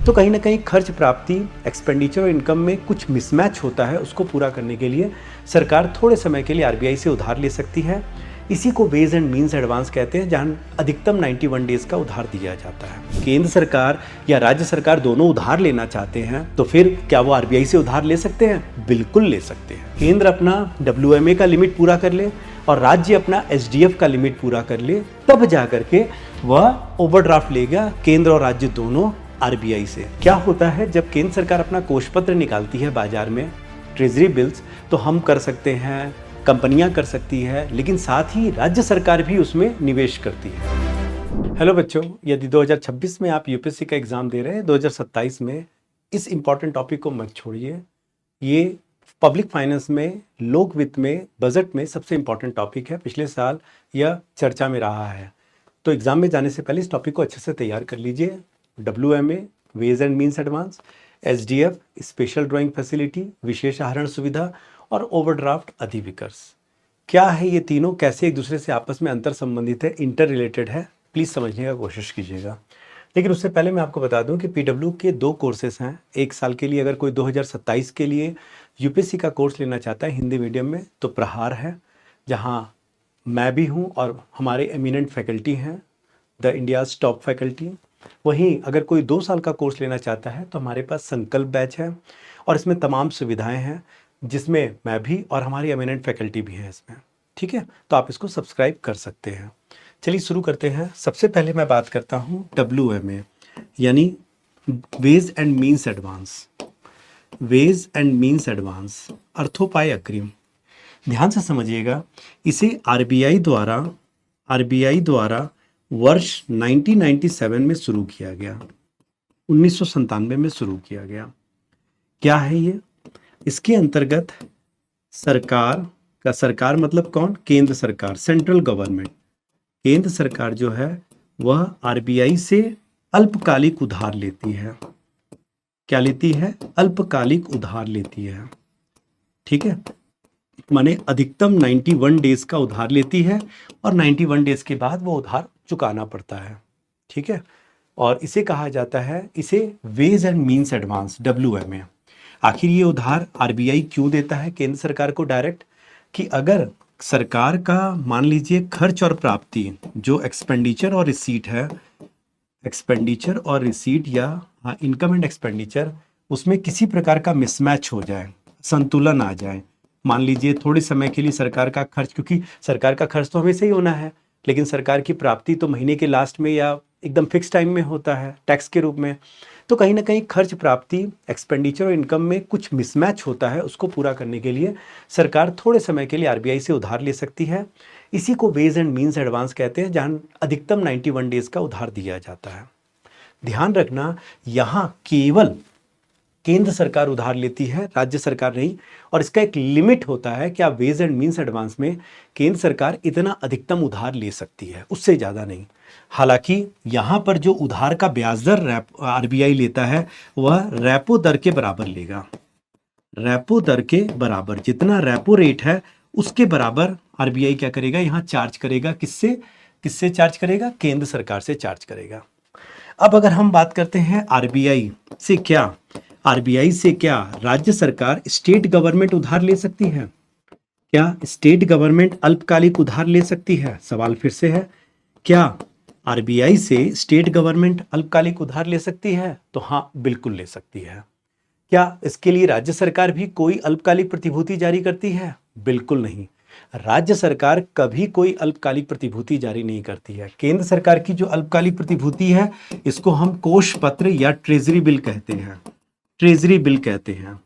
तो कहीं ना कहीं खर्च प्राप्ति, एक्सपेंडिचर और इनकम में कुछ मिसमैच होता है। उसको पूरा करने के लिए सरकार थोड़े समय के लिए आरबीआई से उधार ले सकती है। इसी को वेज एंड मीन्स एडवांस कहते हैं, जहां अधिकतम 91 डेज का उधार दिया जाता है। केंद्र सरकार या राज्य सरकार दोनों उधार लेना चाहते हैं तो फिर क्या वो आरबीआई से उधार ले सकते हैं? बिल्कुल ले सकते हैं। केंद्र अपना WMA का लिमिट पूरा कर ले और राज्य अपना SDF का लिमिट पूरा कर ले, तब जाकर के वह ओवरड्राफ्ट लेगा, केंद्र और राज्य दोनों, आरबीआई से। क्या होता है जब केंद्र सरकार अपना कोष पत्र निकालती है बाजार में, ट्रेजरी बिल्स, तो हम कर सकते हैं, कंपनियां कर सकती है, लेकिन साथ ही राज्य सरकार भी उसमें निवेश करती है। हेलो बच्चों, यदि 2026 में आप यूपीएससी का एग्जाम दे रहे हैं, 2027 में इस इंपॉर्टेंट टॉपिक को मत छोड़िए। ये पब्लिक फाइनेंस में, लोक वित्त में, बजट में सबसे इंपॉर्टेंट टॉपिक है। पिछले साल यह चर्चा में रहा है, तो एग्जाम में जाने से पहले इस टॉपिक को अच्छे से तैयार कर लीजिए। WMA ways and means advance, SDF special drawing facility, विशेष आहरण सुविधा और ओवरड्राफ्ट अधिविकर्ष। क्या है ये तीनों, कैसे एक दूसरे से आपस में अंतर संबंधित है, इंटर रिलेटेड है, प्लीज़ समझने का कोशिश कीजिएगा। लेकिन उससे पहले मैं आपको बता दूं कि PW के 2 कोर्सेस हैं। एक साल के लिए अगर कोई 2027 के लिए यूपीएससी का कोर्स लेना चाहता है हिंदी मीडियम में, तो प्रहार है, जहाँ मैं भी हूँ और हमारे एमिनेंट फैकल्टी हैं, द इंडियाज़ टॉप फैकल्टी। वहीं अगर कोई 2 साल का कोर्स लेना चाहता है तो हमारे पास संकल्प बैच है और इसमें तमाम सुविधाएं हैं, जिसमें मैं भी और हमारी एमिनेंट फैकल्टी भी है इसमें। ठीक है, तो आप इसको सब्सक्राइब कर सकते हैं। चलिए शुरू करते हैं। सबसे पहले मैं बात करता हूँ WMA यानी ways and means advance. Ways and means advance, अर्थोपाय अग्रिम। ध्यान से समझिएगा, इसे आरबीआई द्वारा वर्ष 1997 में शुरू किया गया, 1997 में शुरू किया गया। क्या है ये? इसके अंतर्गत सरकार मतलब कौन? केंद्र सरकार, सेंट्रल गवर्नमेंट। केंद्र सरकार जो है वह आरबीआई से अल्पकालिक उधार लेती है। क्या लेती है? अल्पकालिक उधार लेती है। ठीक है, माने अधिकतम 91 डेज का उधार लेती है और 91 डेज के बाद वो उधार चुकाना पड़ता है। ठीक है, और इसे कहा जाता है, इसे ways and means advance, WMA। आखिर ये उधार आरबीआई क्यों देता है केंद्र सरकार को डायरेक्ट? कि अगर सरकार का मान लीजिए खर्च और प्राप्ति, जो एक्सपेंडिचर और रिसीट है, एक्सपेंडिचर और रिसीट या इनकम एंड एक्सपेंडिचर, उसमें किसी प्रकार का मिसमैच हो जाए, संतुलन आ जाए। मान लीजिए थोड़े समय के लिए सरकार का खर्च, क्योंकि सरकार का खर्च तो हमेशा ही होना है, लेकिन सरकार की प्राप्ति तो महीने के लास्ट में या एकदम फिक्स टाइम में होता है, टैक्स के रूप में। तो कहीं ना कहीं खर्च प्राप्ति, एक्सपेंडिचर और इनकम में कुछ मिसमैच होता है। उसको पूरा करने के लिए सरकार थोड़े समय के लिए आरबीआई से उधार ले सकती है। इसी को वेज एंड मीन्स एडवांस कहते हैं, जहां अधिकतम 91 डेज का उधार दिया जाता है। ध्यान रखना, यहाँ केवल केंद्र सरकार उधार लेती है, राज्य सरकार नहीं। और इसका एक लिमिट होता है कि आप वेज एंड मीन्स एडवांस में केंद्र सरकार इतना अधिकतम उधार ले सकती है, उससे ज़्यादा नहीं। हालांकि यहाँ पर जो उधार का ब्याज दर आरबीआई लेता है वह रेपो दर के बराबर लेगा। रेपो दर के बराबर, जितना रेपो रेट है उसके बराबर आरबीआई क्या करेगा, यहाँ चार्ज करेगा। किससे चार्ज करेगा? केंद्र सरकार से चार्ज करेगा। अब अगर हम बात करते हैं आरबीआई से क्या राज्य सरकार, स्टेट गवर्नमेंट उधार ले सकती है? क्या स्टेट गवर्नमेंट अल्पकालिक उधार ले सकती है? सवाल फिर से है, क्या आरबीआई से स्टेट गवर्नमेंट अल्पकालिक उधार ले सकती है? तो हाँ, बिल्कुल ले सकती है। क्या इसके लिए राज्य सरकार भी कोई अल्पकालिक प्रतिभूति जारी करती है? बिल्कुल नहीं। राज्य सरकार कभी कोई अल्पकालिक प्रतिभूति जारी नहीं करती है। केंद्र सरकार की जो अल्पकालिक प्रतिभूति है, इसको हम कोष पत्र या ट्रेजरी बिल कहते हैं। ट्रेजरी बिल कहते हैं,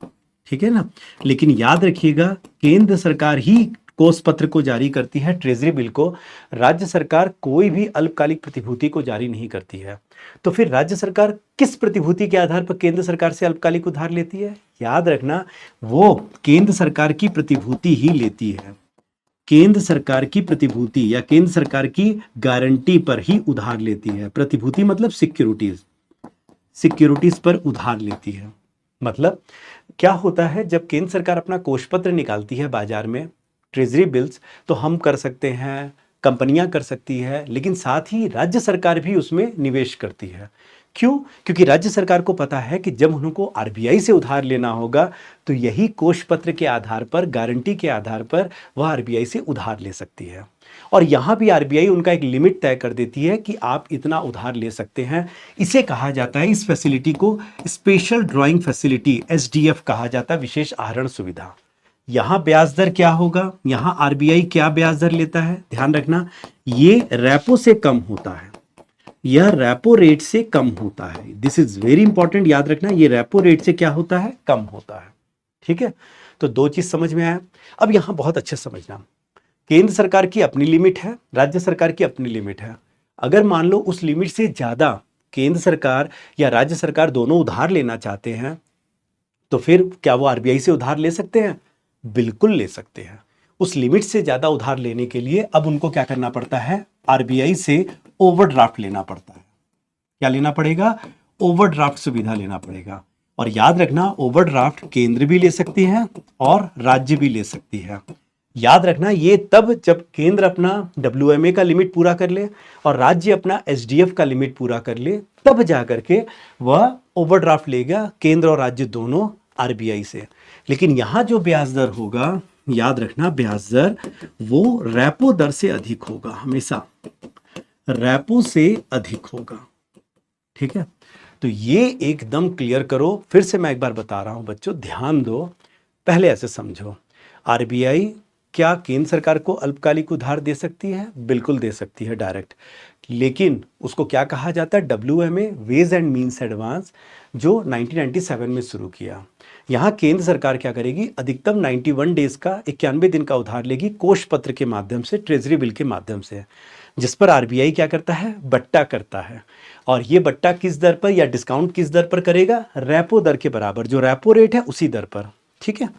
ठीक है ना। लेकिन याद रखिएगा, केंद्र सरकार ही कोष पत्र को जारी करती है, ट्रेजरी बिल को। राज्य सरकार कोई भी अल्पकालिक प्रतिभूति को जारी नहीं करती है। तो फिर राज्य सरकार किस प्रतिभूति के आधार पर केंद्र सरकार से अल्पकालिक उधार लेती है? याद रखना, वो केंद्र सरकार की प्रतिभूति ही लेती है। केंद्र सरकार की प्रतिभूति या केंद्र सरकार की गारंटी पर ही उधार लेती है। प्रतिभूति मतलब सिक्योरिटीज पर उधार लेती है। मतलब क्या होता है, जब केंद्र सरकार अपना कोष पत्र निकालती है बाजार में, ट्रेजरी बिल्स, तो हम कर सकते हैं, कंपनियां कर सकती है, लेकिन साथ ही राज्य सरकार भी उसमें निवेश करती है। क्यों? क्योंकि राज्य सरकार को पता है कि जब उनको आरबीआई से उधार लेना होगा तो यही कोष पत्र के आधार पर, गारंटी के आधार पर वह आरबीआई से उधार ले सकती है। और यहां भी आरबीआई उनका एक लिमिट तय कर देती है कि आप इतना उधार ले सकते हैं। इसे कहा जाता है, इस फैसिलिटी को स्पेशल ड्राइंग फैसिलिटी, एसडीएफ कहा जाता है, विशेष आहरण सुविधा। यहां ब्याज दर क्या होगा? यहां आरबीआई क्या ब्याज दर लेता है? ध्यान रखना, ये रेपो से कम होता है, यह रेपो रेट से कम होता है। दिस इज वेरी इंपॉर्टेंट, याद रखना, ये रेपो रेट से क्या होता है? कम होता है। ठीक है, तो दो चीज समझ में आया। अब यहां बहुत अच्छे समझना, केंद्र सरकार की अपनी लिमिट है, राज्य सरकार की अपनी लिमिट है। अगर मान लो उस लिमिट से ज्यादा केंद्र सरकार या राज्य सरकार दोनों उधार लेना चाहते हैं, तो फिर क्या वो आरबीआई से उधार ले सकते हैं? बिल्कुल ले सकते हैं। उस लिमिट से ज्यादा उधार लेने के लिए अब उनको क्या करना पड़ता है? आरबीआई से ओवरड्राफ्ट लेना पड़ता है। क्या लेना पड़ेगा? ओवरड्राफ्ट सुविधा लेना पड़ेगा। और याद रखना, ओवरड्राफ्ट केंद्र भी ले सकती है और राज्य भी ले सकती है। याद रखना, ये तब जब केंद्र अपना WMA का लिमिट पूरा कर ले और राज्य अपना SDF का लिमिट पूरा कर ले, तब जाकर के वह ओवरड्राफ्ट लेगा, केंद्र और राज्य दोनों, आरबीआई से। लेकिन यहां जो ब्याज दर होगा, याद रखना, ब्याज दर वो रेपो दर से अधिक होगा, हमेशा रेपो से अधिक होगा। ठीक है, तो ये एकदम क्लियर करो। फिर से मैं एक बार बता रहा हूं बच्चों, ध्यान दो, पहले ऐसे समझो, आरबीआई क्या केंद्र सरकार को अल्पकालिक उधार दे सकती है? बिल्कुल दे सकती है, डायरेक्ट। लेकिन उसको क्या कहा जाता है? WMA, ways and means advance, जो 1997 में शुरू किया। यहां केंद्र सरकार क्या करेगी? अधिकतम 91 डेज का, 91 दिन का उधार लेगी, कोष पत्र के माध्यम से, ट्रेजरी बिल के माध्यम से, जिस पर आरबीआई क्या करता है? बट्टा करता है। और ये बट्टा किस दर पर या डिस्काउंट किस दर पर करेगा? रेपो दर के बराबर, जो रेपो रेट है उसी दर पर। ठीक है,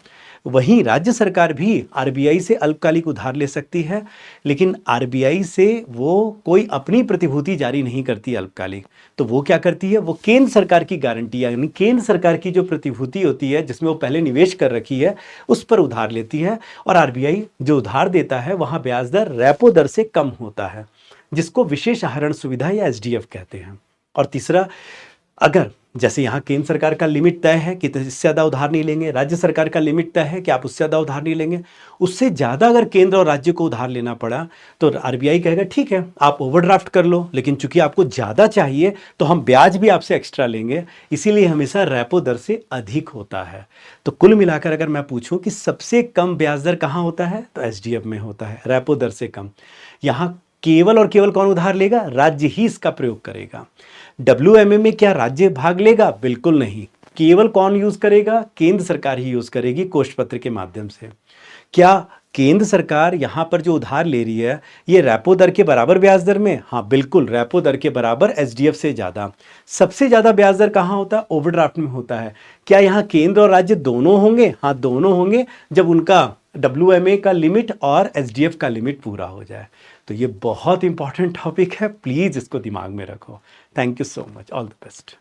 वहीं राज्य सरकार भी आरबीआई से अल्पकालिक उधार ले सकती है, लेकिन आरबीआई से वो कोई अपनी प्रतिभूति जारी नहीं करती अल्पकालिक। तो वो क्या करती है? वो केंद्र सरकार की गारंटी, यानी केंद्र सरकार की जो प्रतिभूति होती है जिसमें वो पहले निवेश कर रखी है, उस पर उधार लेती है। और आरबीआई जो उधार देता है वहां ब्याज दर रेपो दर से कम होता है, जिसको विशेष आहरण सुविधा या SDF कहते हैं। और तीसरा, अगर जैसे यहाँ केंद्र सरकार का लिमिट तय है कि इससे ज़्यादा उधार नहीं लेंगे, राज्य सरकार का लिमिट तय है कि आप उससे ज़्यादा उधार नहीं लेंगे, उससे ज़्यादा अगर केंद्र और राज्य को उधार लेना पड़ा तो आरबीआई कहेगा ठीक है, आप ओवरड्राफ्ट कर लो, लेकिन चूंकि आपको ज़्यादा चाहिए तो हम ब्याज भी आपसे एक्स्ट्रा लेंगे, इसीलिए हमेशा रेपो दर से अधिक होता है। तो कुल मिलाकर अगर मैं पूछूं कि सबसे कम ब्याज दर कहाँ होता है, तो SDF में होता है, रेपो दर से कम। यहाँ केवल और केवल कौन उधार लेगा? राज्य ही इसका प्रयोग करेगा। WMA में क्या राज्य भाग लेगा? बिल्कुल नहीं। केवल कौन यूज करेगा? केंद्र सरकार ही यूज करेगी, कोष पत्र के माध्यम से। क्या केंद्र सरकार यहां पर जो उधार ले रही है ये रेपो दर के बराबर ब्याज दर में? हाँ बिल्कुल, रेपो दर के बराबर, SDF से ज्यादा। सबसे ज्यादा ब्याज दर कहां होता है? ओवरड्राफ्ट में होता है। क्या यहां केंद्र और राज्य दोनों होंगे? हाँ दोनों होंगे, जब उनका WMA का लिमिट और SDF का लिमिट पूरा हो जाए। तो ये बहुत इंपॉर्टेंट टॉपिक है, प्लीज इसको दिमाग में रखो। Thank you so much, all the best.